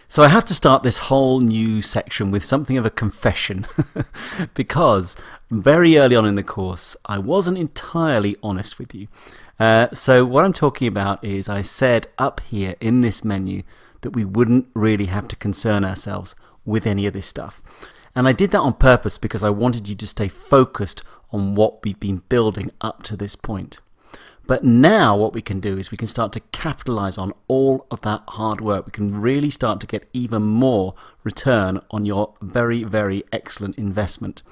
So I have to start this whole new section with something of a confession because very early on in the course I wasn't entirely honest with you. So what I'm talking about is I said up here in this menu that we wouldn't really have to concern ourselves with any of this stuff. And I did that on purpose because I wanted you to stay focused on what we've been building up to this point. But now what we can do is we can start to capitalize on all of that hard work. We can really start to get even more return on your very, very excellent investment.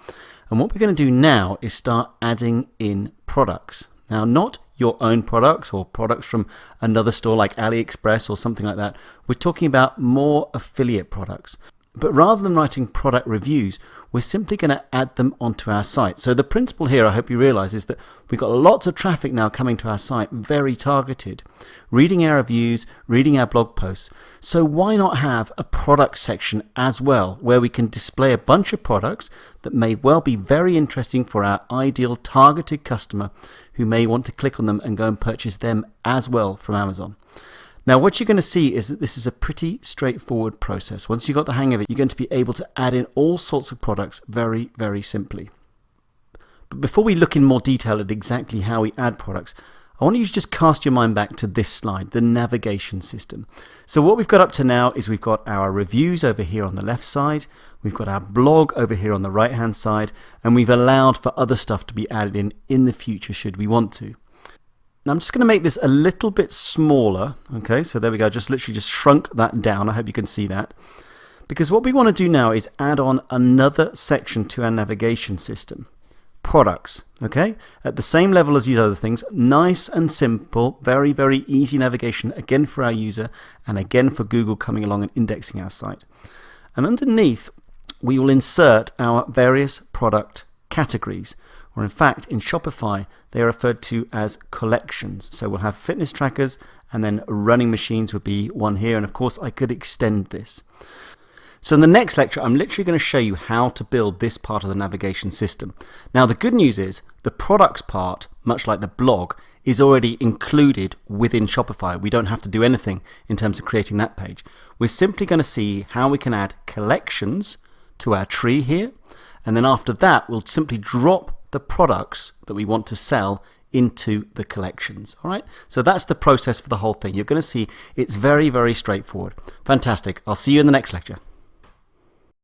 And what we're going to do now is start adding in products. Now, not your own products or products from another store like AliExpress or something like that. We're talking about more affiliate products. But rather than writing product reviews, we're simply going to add them onto our site. So the principle here, I hope you realize, is that we've got lots of traffic now coming to our site, very targeted, reading our reviews, reading our blog posts. So why not have a product section as well, where we can display a bunch of products that may well be very interesting for our ideal targeted customer who may want to click on them and go and purchase them as well from Amazon. Now what you're going to see is that this is a pretty straightforward process. Once you've got the hang of it, you're going to be able to add in all sorts of products very, very simply. But before we look in more detail at exactly how we add products, I want you to just cast your mind back to this slide, the navigation system. So what we've got up to now is we've got our reviews over here on the left side, we've got our blog over here on the right hand side, and we've allowed for other stuff to be added in the future should we want to. Now I'm just going to make this a little bit smaller, okay, so there we go, just literally just shrunk that down. I hope you can see that. Because what we want to do now is add on another section to our navigation system. Products, okay, at the same level as these other things, nice and simple, very, very easy navigation, again for our user, and again for Google coming along and indexing our site. And underneath, we will insert our various product categories. Or in fact, in Shopify, they are referred to as collections. So we'll have fitness trackers, and then running machines would be one here. And of course, I could extend this. So in the next lecture, I'm literally going to show you how to build this part of the navigation system. Now, the good news is the products part, much like the blog, is already included within Shopify. We don't have to do anything in terms of creating that page. We're simply going to see how we can add collections to our tree here. And then after that, we'll simply drop the products that we want to sell into the collections. All right, so that's the process for the whole thing. You're going to see it's very, very straightforward. Fantastic. I'll see you in the next lecture.